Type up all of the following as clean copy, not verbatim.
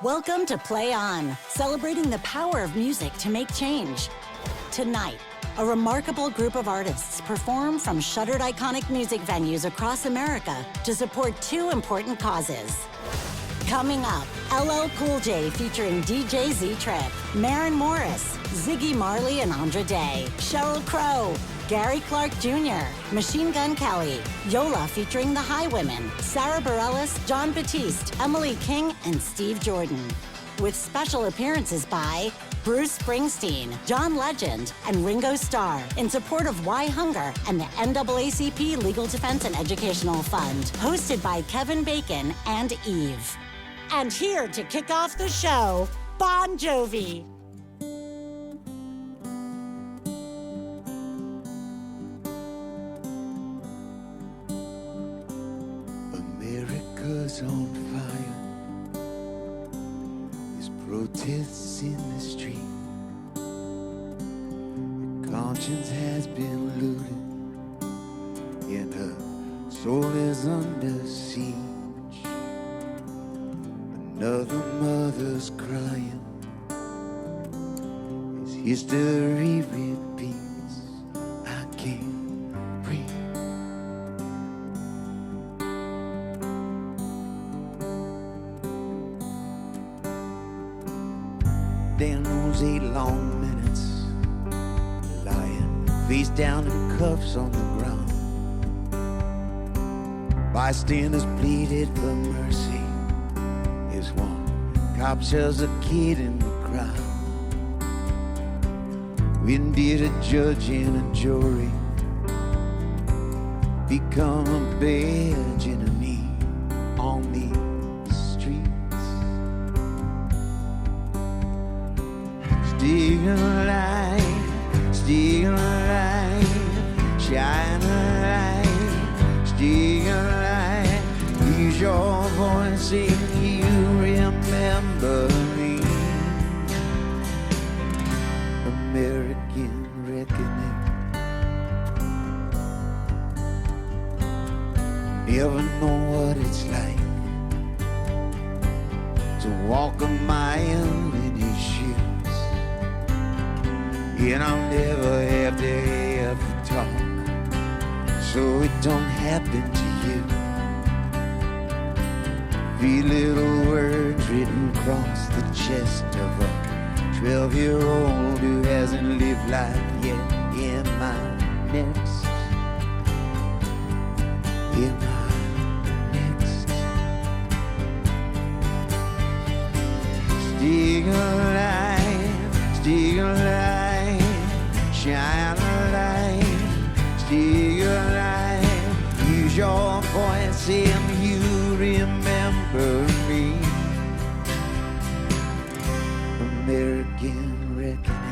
Welcome to Play On, celebrating the power of music to make change. Tonight, a remarkable group of artists perform from shuttered iconic music venues across America to support two important causes. Coming up, LL Cool J featuring DJ Z-Trip, Maren Morris, Ziggy Marley and Andra Day, Sheryl Crow, Gary Clark Jr., Machine Gun Kelly, Yola featuring the Highwomen, Sara Bareilles, John Batiste, Emily King, and Steve Jordan. With special appearances by Bruce Springsteen, John Legend, and Ringo Starr in support of WhyHunger and the NAACP Legal Defense and Educational Fund, hosted by Kevin Bacon and Eve. And here to kick off the show, Bon Jovi. America's on fire. There's protests in the street. Her conscience has been looted, and her soul is under siege. Another mother's crying as history repeats. I can't breathe. Down those 8 long minutes, lying face down in cuffs on the ground. Bystanders pleaded for mercy as one cop shoves a kid in the crowd. When did a judge and a jury become a badge and a knee on these streets? Still alive, shine a light, still alive. Use your voice if you remember me. American reckoning. Never know what it's like to walk a mile in his shoes, and I'll never have to talk, so it don't happen to you. Few little words written across the chest of a 12-year-old who hasn't lived life yet. Am I next? Am I next? Still alive, shine a light, still alive. Use your voice and you remember me. American reckoning.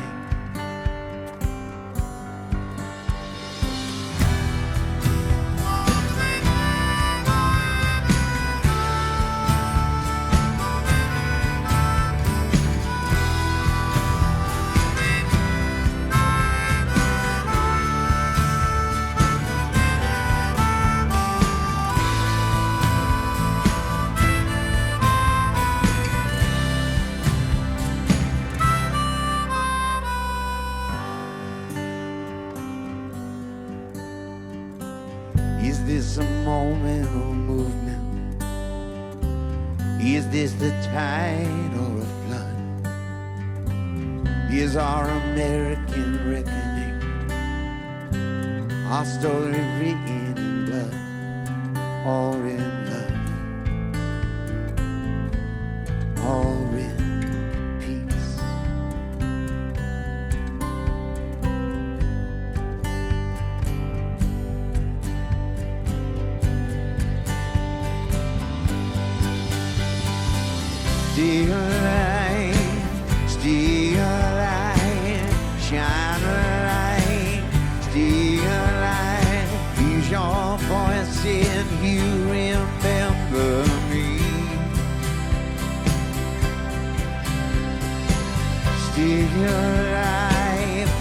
Is this a moment or movement? Is this the tide or a flood? Is our American reckoning our story written in blood or in love or in peace? Still alive, shine a light, still alive. Use your voice and you remember me. Still alive,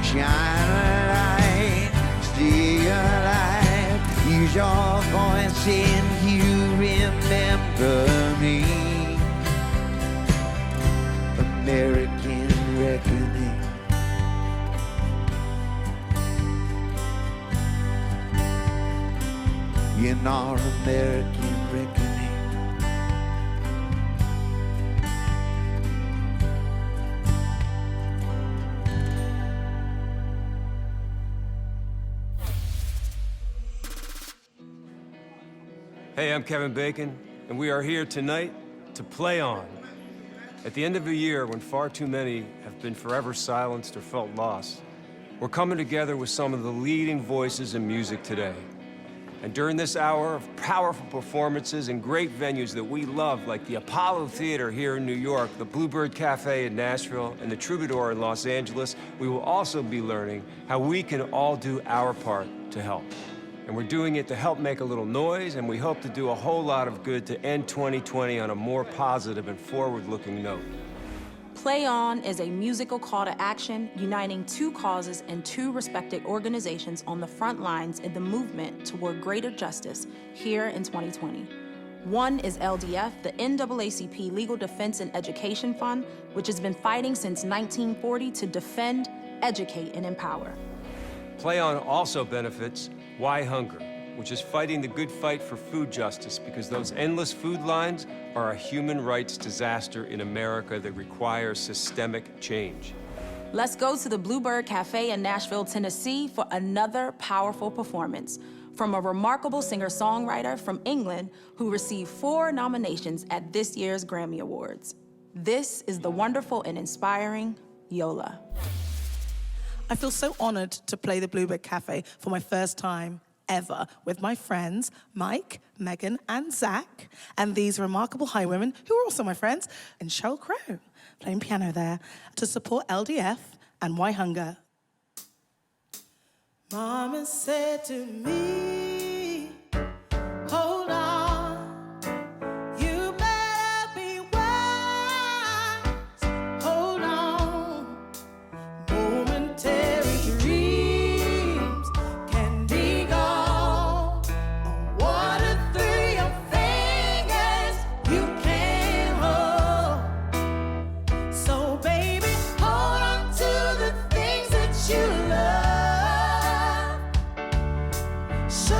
shine a light, still alive. Use your voice and you remember in our American reckoning. Hey, I'm Kevin Bacon, and we are here tonight to play on. At the end of a year when far too many have been forever silenced or felt lost, we're coming together with some of the leading voices in music today. And during this hour of powerful performances in great venues that we love, like the Apollo Theater here in New York, the Bluebird Cafe in Nashville, and the Troubadour in Los Angeles, we will also be learning how we can all do our part to help. And we're doing it to help make a little noise, and we hope to do a whole lot of good to end 2020 on a more positive and forward-looking note. Play On is a musical call to action uniting two causes and two respected organizations on the front lines in the movement toward greater justice here in 2020. One is LDF, the NAACP Legal Defense and Education Fund, which has been fighting since 1940 to defend, educate, and empower. Play On also benefits WhyHunger, which is fighting the good fight for food justice, because those endless food lines are a human rights disaster in America that requires systemic change. Let's go to the Bluebird Cafe in Nashville, Tennessee for another powerful performance from a remarkable singer-songwriter from England who received 4 nominations at this year's Grammy Awards. This is the wonderful and inspiring Yola. I feel so honored to play the Bluebird Cafe for my first time ever with my friends Mike, Megan, and Zach, and these remarkable Highwomen, who are also my friends, and Sheryl Crow, playing piano there, to support LDF and WhyHunger. Mama said to me, hold on, you better be wise, hold on, momentary dreams can be gone, water through your fingers you can't hold, so baby, hold on to the things that you love. So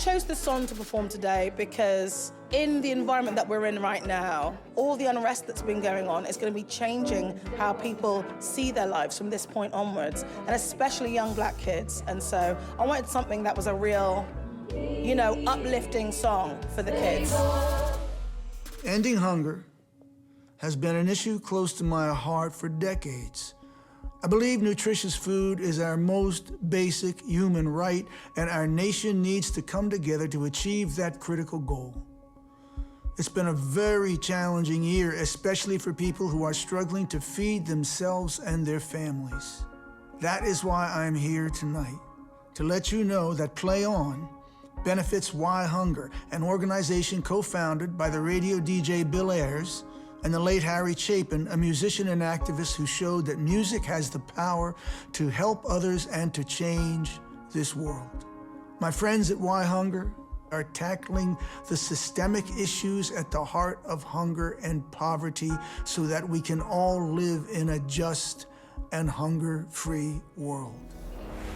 chose this song to perform today because in the environment that we're in right now, all the unrest that's been going on is going to be changing how people see their lives from this point onwards, and especially young black kids. And so I wanted something that was a real, you know, uplifting song for the kids. Ending hunger has been an issue close to my heart for decades. I believe nutritious food is our most basic human right, and our nation needs to come together to achieve that critical goal. It's been a very challenging year, especially for people who are struggling to feed themselves and their families. That is why I'm here tonight, to let you know that Play On benefits WhyHunger, an organization co-founded by the radio DJ Bill Ayers and the late Harry Chapin, a musician and activist who showed that music has the power to help others and to change this world. My friends at WhyHunger are tackling the systemic issues at the heart of hunger and poverty so that we can all live in a just and hunger-free world.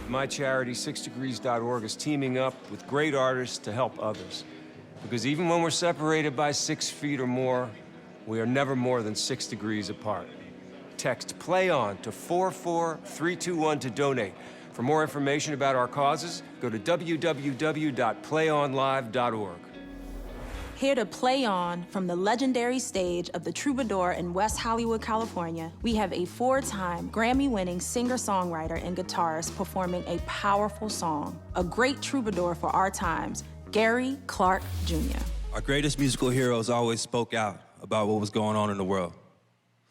My charity, SixDegrees.org, is teaming up with great artists to help others. Because even when we're separated by 6 feet or more, we are never more than 6 degrees apart. Text PLAY ON to 44321 to donate. For more information about our causes, go to www.playonlive.org. Here to play on from the legendary stage of the Troubadour in West Hollywood, California, we have a 4-time Grammy-winning singer-songwriter and guitarist performing a powerful song, a great troubadour for our times, Gary Clark Jr. Our greatest musical heroes always spoke out about what was going on in the world.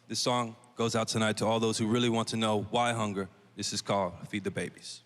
This song goes out tonight to all those who really want to know why hunger. This is called Feed the Babies.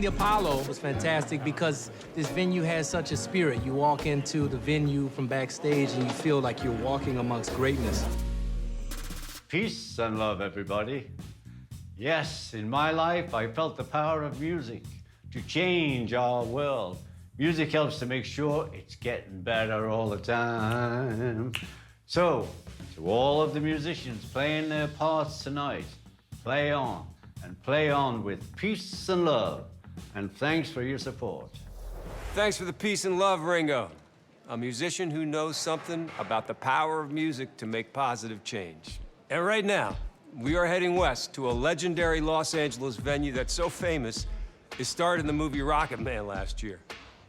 the Apollo was fantastic because this venue has such a spirit. You walk into the venue from backstage and you feel like you're walking amongst greatness. Peace and love, everybody. Yes, in my life, I felt the power of music to change our world. Music helps to make sure it's getting better all the time. So, to all of the musicians playing their parts tonight, play on, and play on with peace and love. And thanks for your support. Thanks for the peace and love, Ringo. A musician who knows something about the power of music to make positive change. And right now, we are heading west to a legendary Los Angeles venue that's so famous, it starred in the movie Rocket Man last year.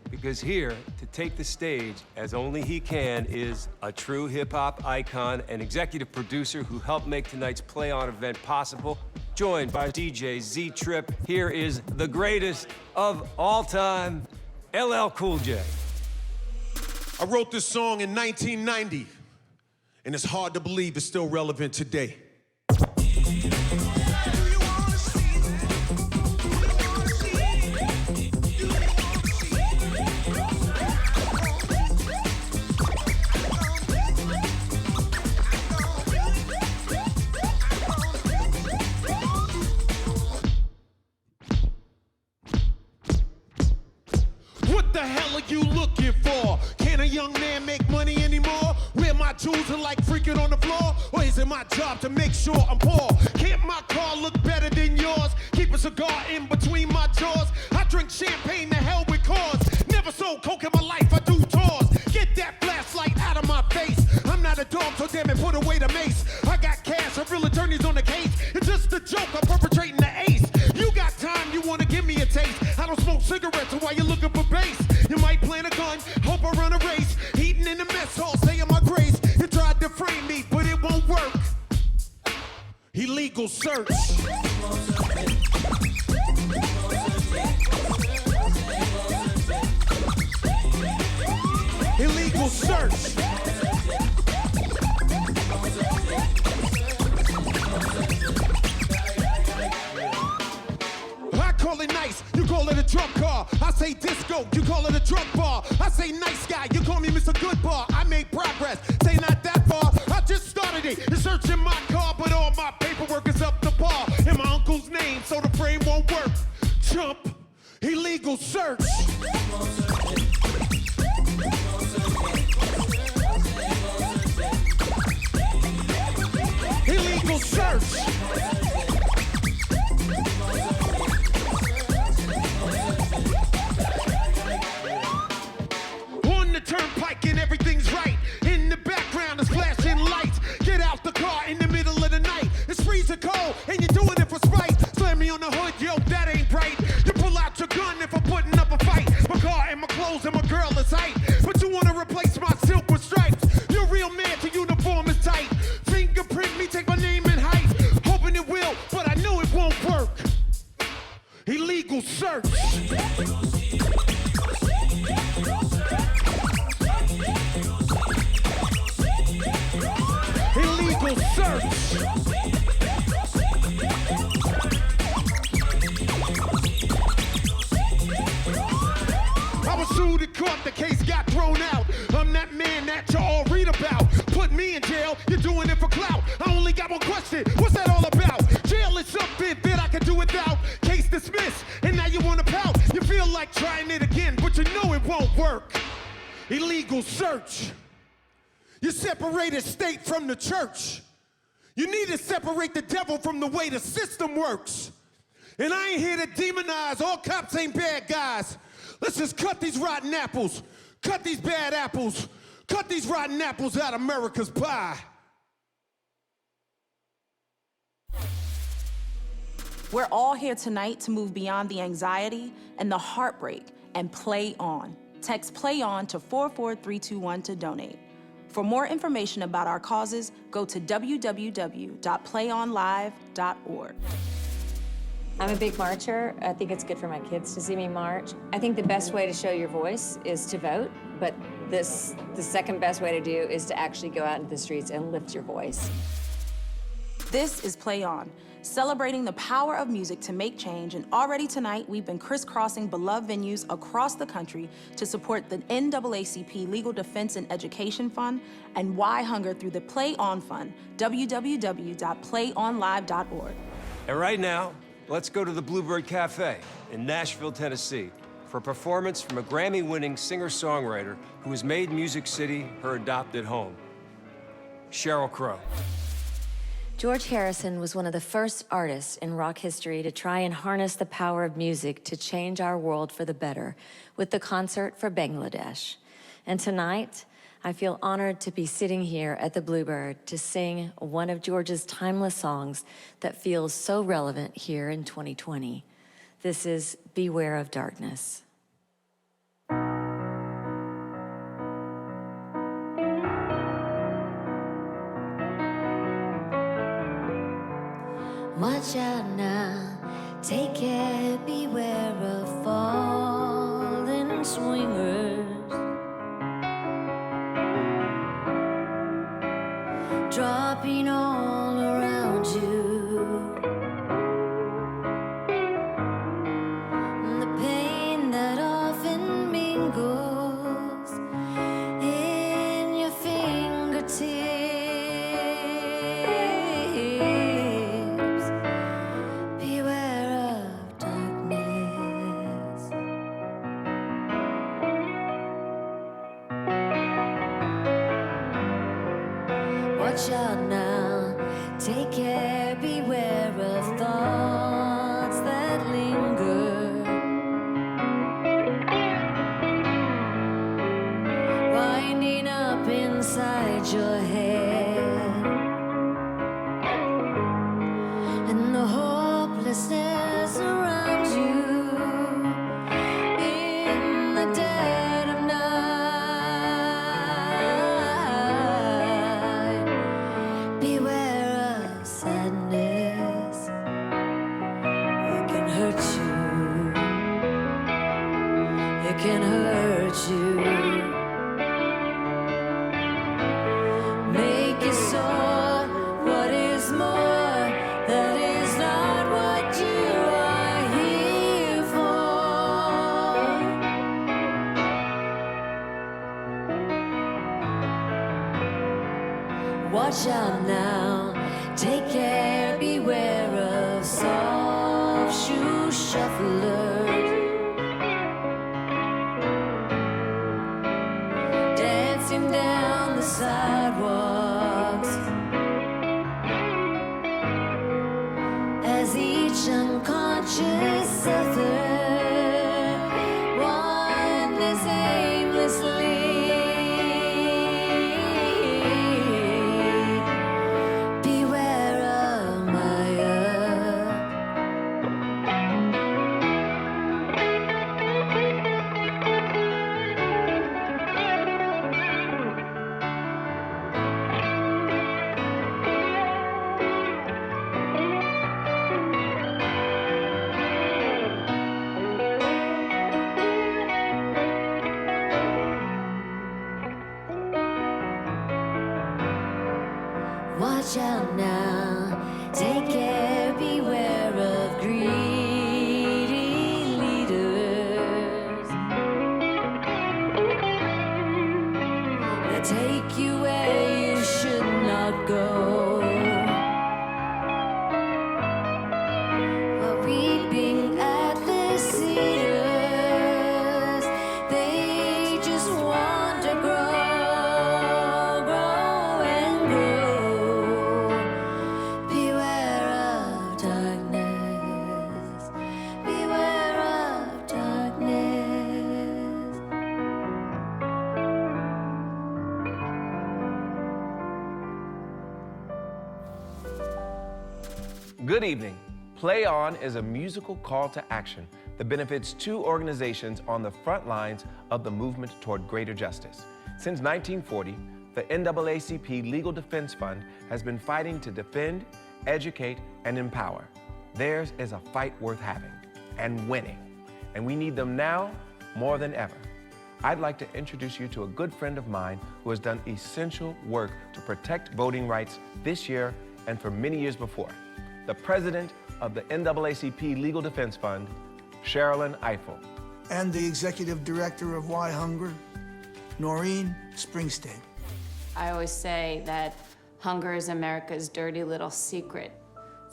Because here, to take the stage as only he can, is a true hip-hop icon and executive producer who helped make tonight's Play On event possible. Joined by DJ Z-Trip, here is the greatest of all time, LL Cool J. I wrote this song in 1990, and it's hard to believe it's still relevant today. You looking for? Can a young man make money anymore? Where my jewels are like freaking on the floor? Or is it my job to make sure I'm poor? Can't my car look better than yours? Keep a cigar in between my jaws. I drink champagne to hell with cause. Never sold coke in my life, I do tours. Get that flashlight out of my face. I'm not a dog, so damn it, put away the mace. I got cash, I'm real attorneys on the case. It's just a joke, I'm perpetrating the ace. You got time, you wanna give me a taste. I don't smoke cigarettes, so why you looking for bass? You might plant a gun, hope I run a race. Eating in the mess hall, saying my grace. You tried to frame me, but it won't work. Illegal search. Illegal search. Call it nice, you call it a drunk car. I say disco, you call it a drunk bar. I say nice guy, you call me Mr. Good Bar. I made progress, say not that far. I just started it, you're searching my car, but all my paperwork is up to par. In my uncle's name, so the frame won't work. Jump, illegal search. Illegal search. Turnpike and everything's right. In the background is flashing lights. Get out the car in the middle of the night. It's freezing cold and you're doing it for spite. Slam me on the hood, yo, that ain't right. You pull out your gun if I'm putting up a fight. My car and my clothes and my girl is tight. But you wanna replace my silk with stripes. You're a real man, your uniform is tight. Fingerprint me, take my name and height. Hoping it will, but I know it won't work. Illegal search. Illegal search. I was sued in court, the case got thrown out. I'm that man that you all read about. Put me in jail, you're doing it for clout. I only got one question, what's that all about? Jail is something that I can do without. Case dismissed, and now you wanna pout. You feel like trying it again, but you know it won't work. Illegal search. You separated state from the church. You need to separate the devil from the way the system works. And I ain't here to demonize, all cops ain't bad guys. Let's just cut these rotten apples, cut these bad apples, cut these rotten apples out of America's pie. We're all here tonight to move beyond the anxiety and the heartbreak and play on. Text play on to 44321 to donate. For more information about our causes, go to www.playonlive.org. I'm a big marcher. I think it's good for my kids to see me march. I think the best way to show your voice is to vote, but the second best way to do is to actually go out into the streets and lift your voice. This is Play On. celebrating the power of music to make change, and already tonight we've been crisscrossing beloved venues across the country to support the NAACP Legal Defense and Education Fund and WhyHunger through the Play On Fund, www.playonlive.org. And right now, let's go to the Bluebird Cafe in Nashville, Tennessee, for a performance from a Grammy-winning singer-songwriter who has made Music City her adopted home, Sheryl Crow. George Harrison was one of the first artists in rock history to try and harness the power of music to change our world for the better with the Concert for Bangladesh. And tonight, I feel honored to be sitting here at the Bluebird to sing one of George's timeless songs that feels so relevant here in 2020. This is Beware of Darkness. Watch out now, take care, beware of falling swingers. Dropping all around you. The pain that often mingles in your fingertips. Watch out now, take care, beware of thoughts that linger. Winding up inside your head. And the hopelessness around you in the dead of night. Can hurt you, make you sore. What is more, that is not what you are here for. Watch out now, take care, beware of soft shoe shufflers. Down the sidewalks as each unconscious other wanders aimlessly. Beware of Watch out now, take care, beware of greedy leaders that take you where you should not go. But weeping at the cedars, they just want to grow. Good evening. Play On is a musical call to action that benefits two organizations on the front lines of the movement toward greater justice. Since 1940, the NAACP Legal Defense Fund has been fighting to defend, educate, and empower. Theirs is a fight worth having and winning, and we need them now more than ever. I'd like to introduce you to a good friend of mine who has done essential work to protect voting rights this year and for many years before. the president of the NAACP Legal Defense Fund, Sheryl Eiffel. And the executive director of WhyHunger, Springsteen. I always say that hunger is America's dirty little secret.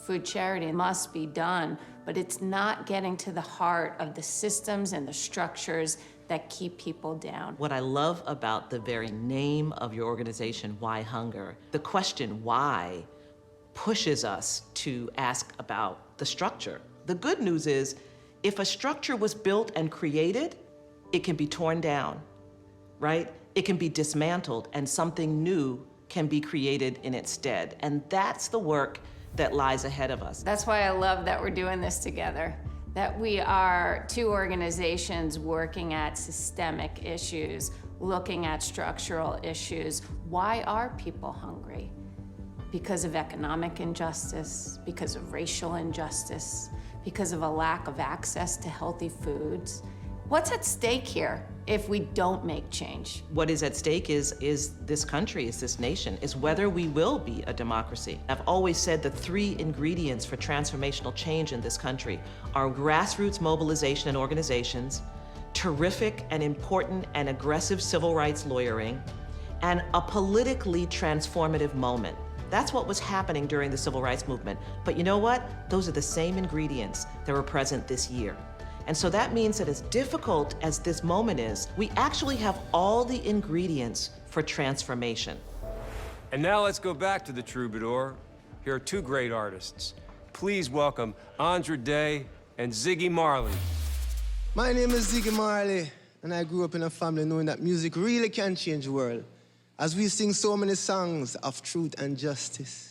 Food charity must be done, but it's not getting to the heart of the systems and the structures that keep people down. What I love about the very name of your organization, WhyHunger, the question why pushes us to ask about the structure. The good news is, if a structure was built and created, it can be torn down, right? It can be dismantled and something new can be created in its stead. And that's the work that lies ahead of us. That's why I love that we're doing this together, that we are two organizations working at systemic issues, looking at structural issues. Why are people hungry? Because of economic injustice, because of racial injustice, because of a lack of access to healthy foods. What's at stake here if we don't make change? What is at stake is this country, is this nation, is whether we will be a democracy. I've always said the 3 ingredients for transformational change in this country are grassroots mobilization and organizations, terrific and important and aggressive civil rights lawyering, and a politically transformative moment. That's what was happening during the civil rights movement. But you know what? Those are the same ingredients that were present this year. And so that means that as difficult as this moment is, we actually have all the ingredients for transformation. And now let's go back to the troubadour. Here are 2 great artists. Please welcome Andra Day and Ziggy Marley. My name is Ziggy Marley, and I grew up in a family knowing that music really can change the world, as we sing so many songs of truth and justice.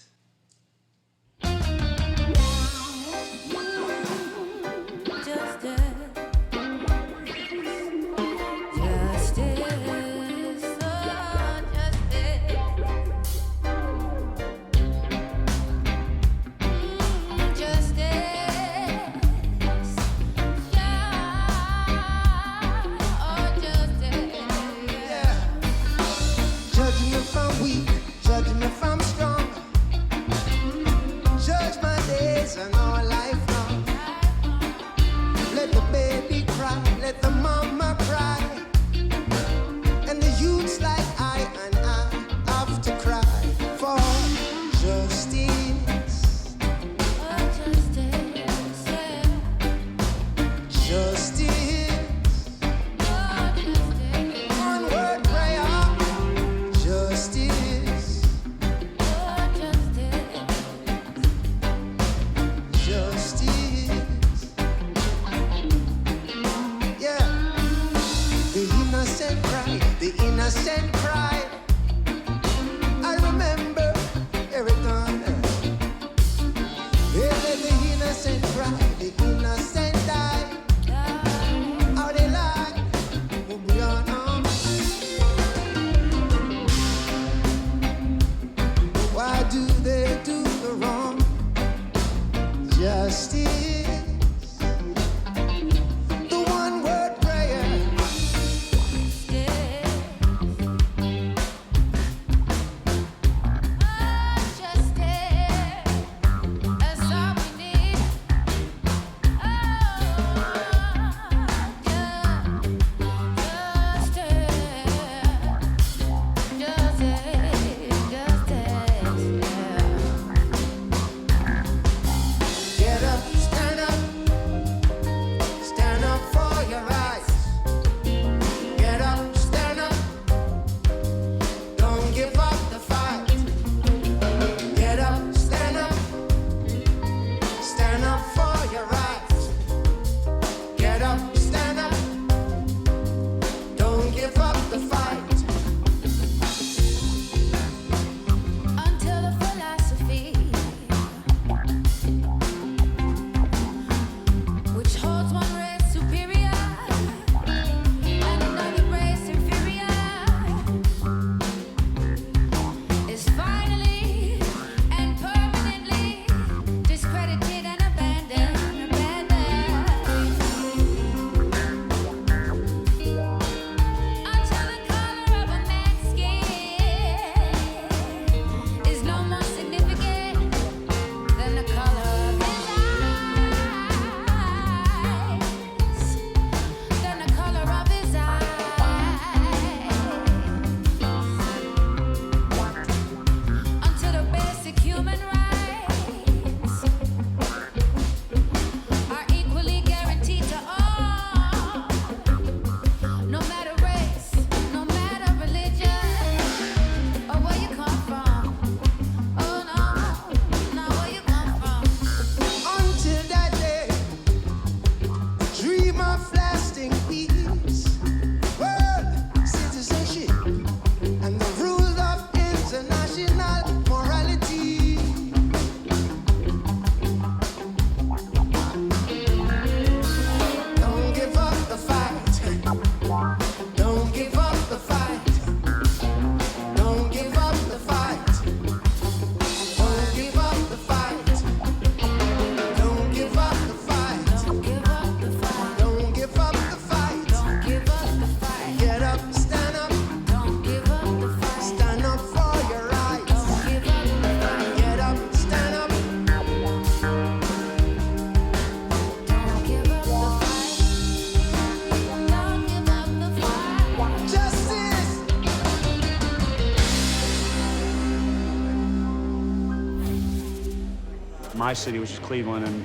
my city, which is Cleveland, and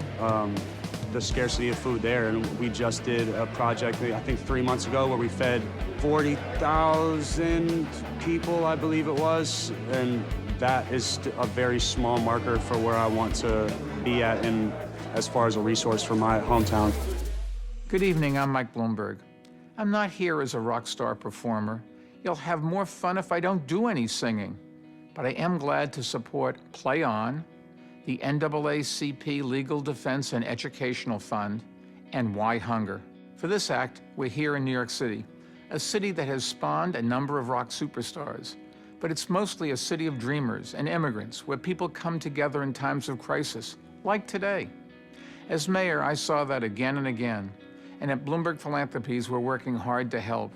the scarcity of food there. And we just did a project, I think 3 months ago, where we fed 40,000 people, I believe it was. And that is a very small marker for where I want to be at in, as far as a resource for my hometown. Good evening, I'm Mike Bloomberg. I'm not here as a rock star performer. You'll have more fun if I don't do any singing. But I am glad to support Play On, the NAACP Legal Defense and Educational Fund, and WhyHunger. For this act, we're here in New York City, a city that has spawned a number of rock superstars. But it's mostly a city of dreamers and immigrants where people come together in times of crisis, like today. As mayor, I saw that again and again. And at Bloomberg Philanthropies, we're working hard to help.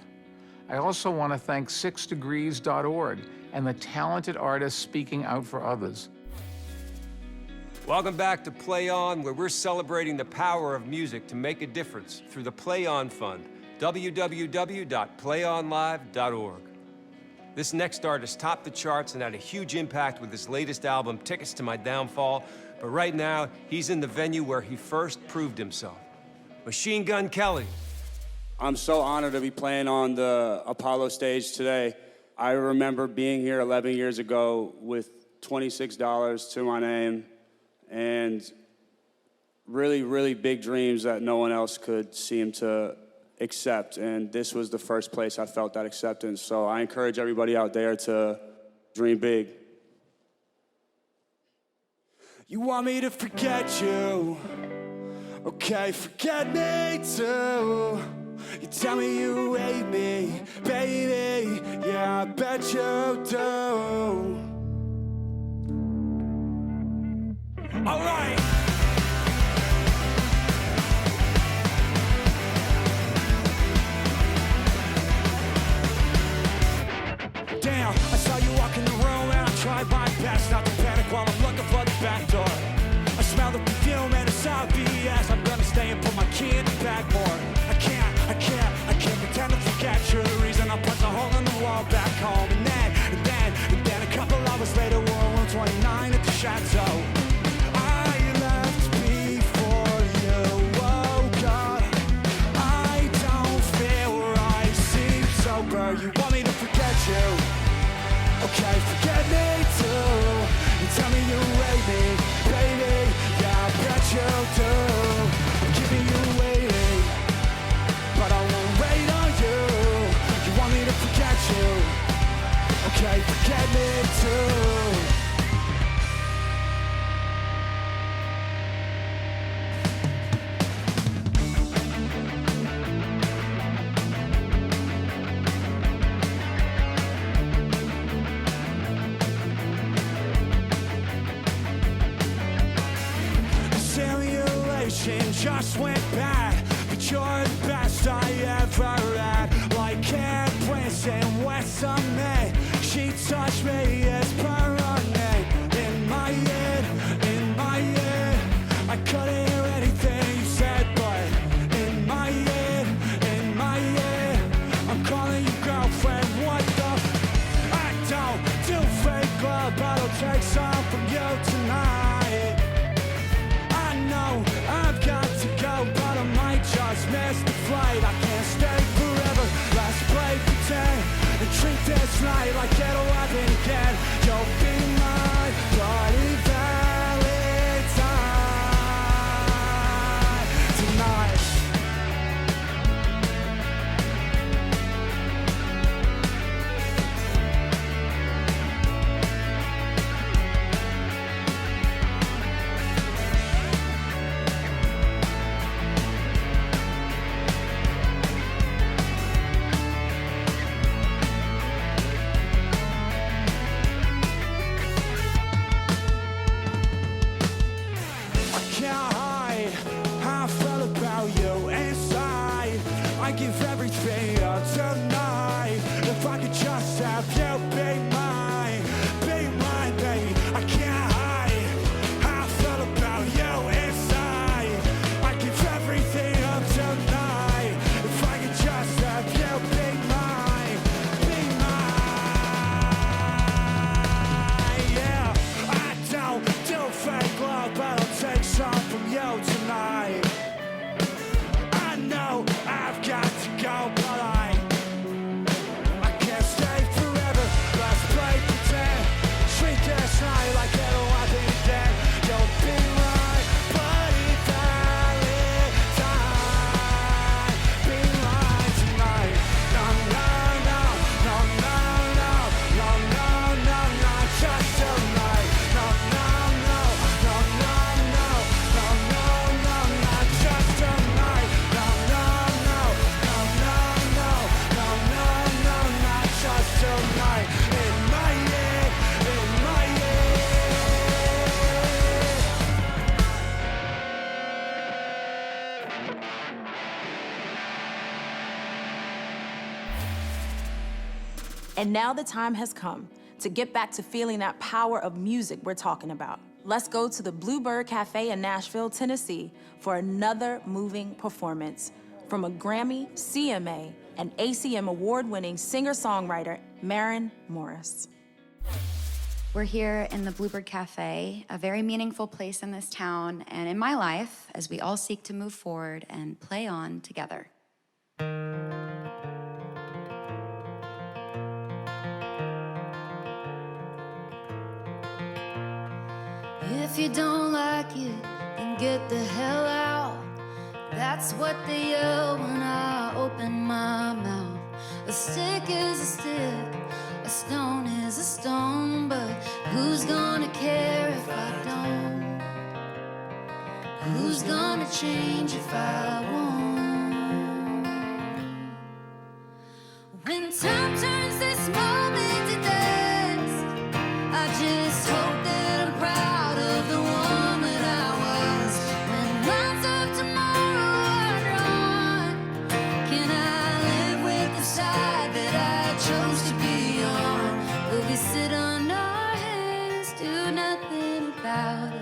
I also want to thank SixDegrees.org and the talented artists speaking out for others. Welcome back to Play On, where we're celebrating the power of music to make a difference through the Play On Fund, www.playonlive.org. This next artist topped the charts and had a huge impact with his latest album, Tickets to My Downfall, but right now, he's in the venue where he first proved himself. Machine Gun Kelly. I'm so honored to be playing on the Apollo stage today. I remember being here 11 years ago with $26 to my name and really, really big dreams that no one else could seem to accept. And this was the first place I felt that acceptance. So I encourage everybody out there to dream big. You want me to forget you? Okay, forget me too. You tell me you hate me, baby. Yeah, I bet you do. All right. Damn, I saw you walk in the room and I tried my best not to panic while I'm looking for the back door. I smell the perfume and it's obvious I'm gonna stay and put my key in the bag more. I can't pretend to forget you're the reason I punch a hole in the wall back home. And then a couple hours later we're on 29 at the Chateau. I left before you, oh God. I don't feel right, seem sober. You want me to forget you? Okay, forget me too. You tell me you hate me, baby. Yeah, I bet you do. I'm keeping you waiting, but I won't wait on you. You want me to forget you? Okay, forget me too. Just went bad, but you're the best I ever had. Like Cat Prince and West of Me, she touched me, it's permanent. In my head, I couldn't hear anything you said, but in my head, I'm calling you girlfriend. What the? I don't do fake love, but I'll take some from you tonight. I know I've got to go, but I might just miss the flight. I can't stay forever. Let's play pretend and treat this night like it'll happen again. You'll be my bloody Valentine tonight. And now the time has come to get back to feeling that power of music we're talking about. Let's go to the Bluebird Cafe in Nashville, Tennessee for another moving performance from a Grammy, CMA, and ACM award-winning singer-songwriter, Maren Morris. We're here in the Bluebird Cafe, a very meaningful place in this town and in my life as we all seek to move forward and play on together. If you don't like it, then get the hell out. That's what they yell when I open my mouth. A stick is a stick, a stone is a stone, but who's gonna care if I don't? Who's gonna change if I won't? When time turns this moment to dust, I just hope that I'm proud of the woman I was. When lines of tomorrow are drawn, can I live with the side that I chose to be on? Will we sit on our hands, do nothing about it?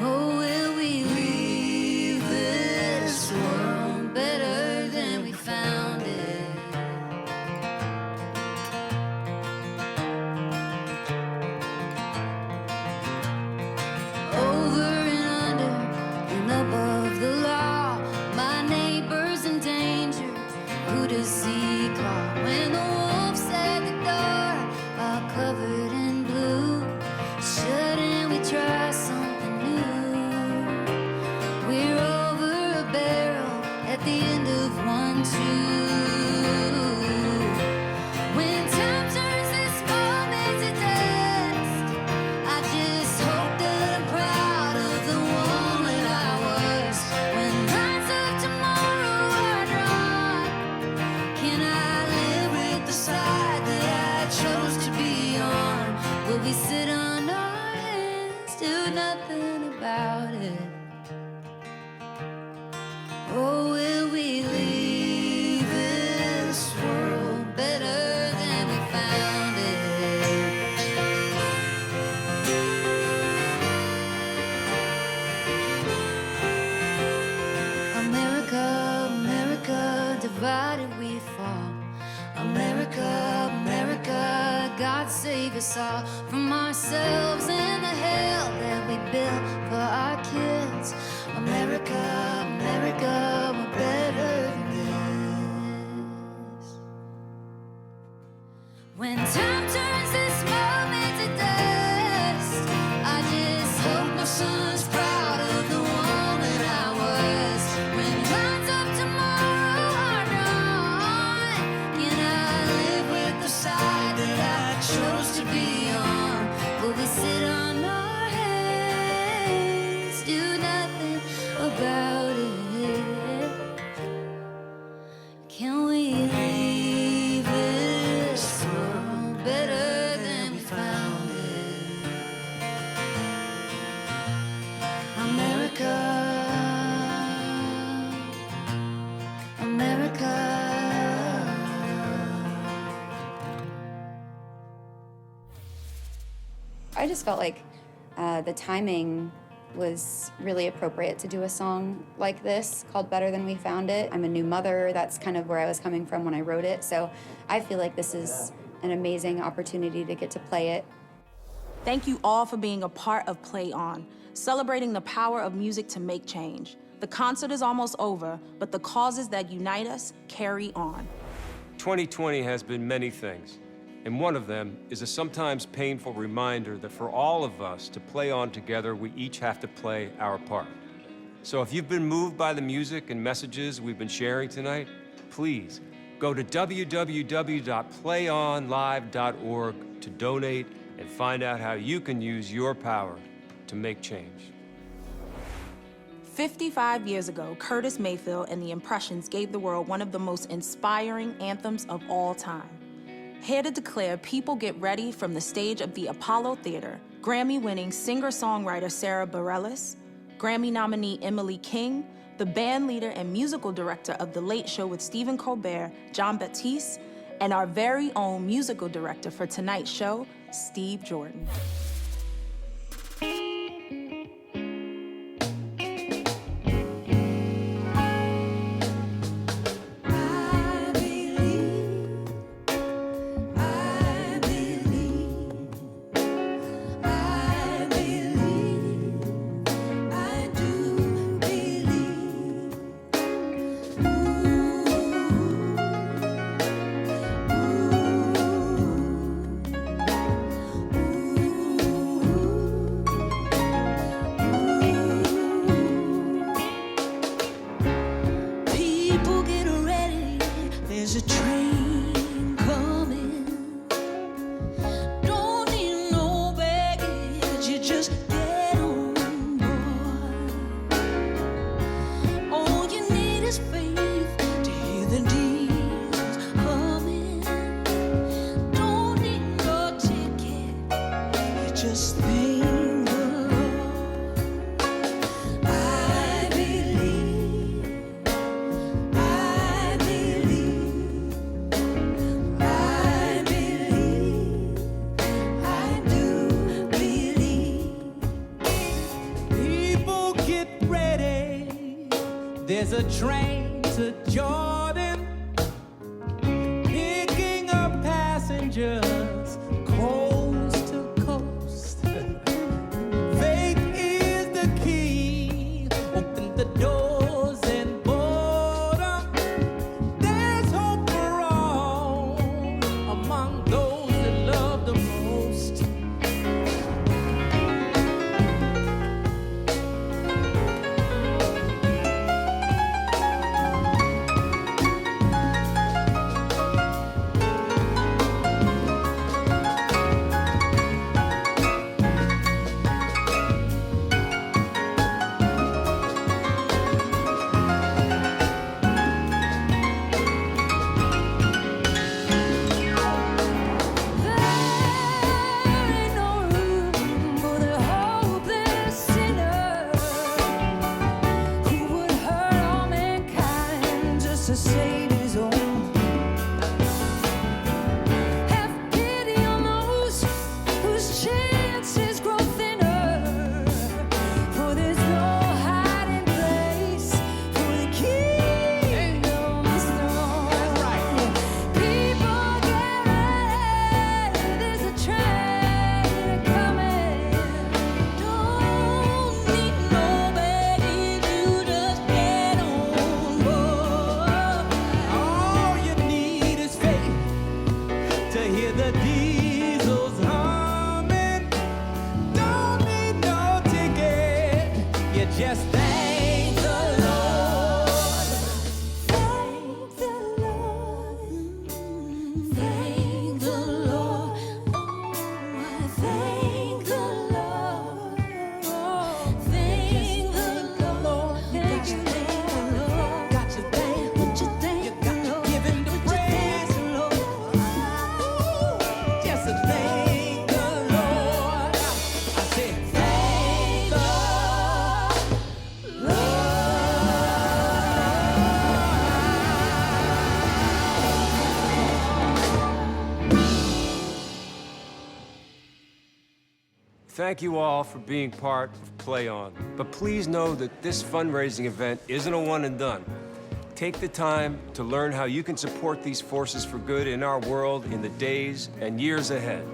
Oh, will we leave this world better than we found it? Over and under and above the law, my neighbor's in danger. Who does he call when the wolf's at the door, all covered in blue? Shouldn't we try something new? We're over a barrel at the end of 1, 2. When time turns this moment to dust, I just hope that I'm proud of the woman I was. When lines of tomorrow are drawn, can I live with the side that I chose to be on? Will we sit on our hands, do nothing about it? Or will we leave this world better than we found it? America, America, divided we fall. America, America, God save us all from ourselves and the hell that we built for our kids. America, America, we're better than this. When time turns this moment to dust, I just hope my son's proud of the woman I was. When lines of tomorrow are drawn, can I live with the side that I chose to be on? Will we sit on our hands, do nothing about it? Can we leave this world better than we found it? America, America. I just felt like the timing was really appropriate to do a song like this called Better Than We Found It. I'm a new mother. That's kind of where I was coming from when I wrote it. So I feel like this is an amazing opportunity to get to play it. Thank you all for being a part of Play On, celebrating the power of music to make change. The concert is almost over, but the causes that unite us carry on. 2020 has been many things, and one of them is a sometimes painful reminder that for all of us to play on together, we each have to play our part. So if you've been moved by the music and messages we've been sharing tonight, please go to www.playonlive.org to donate and find out how you can use your power to make change. 55 years ago, Curtis Mayfield and the Impressions gave the world one of the most inspiring anthems of all time. Here to declare people get ready from the stage of the Apollo Theater, Grammy-winning singer-songwriter Sara Bareilles, Grammy nominee Emily King, the band leader and musical director of The Late Show with Stephen Colbert, John Batiste, and our very own musical director for tonight's show, Steve Jordan. There's a train to Jordan, picking up passengers coast to coast. Faith is the key, open the doors and boredom. There's hope for all among those that love the most. Thank you all for being part of Play On. But please know that this fundraising event isn't a one and done. Take the time to learn how you can support these forces for good in our world in the days and years ahead.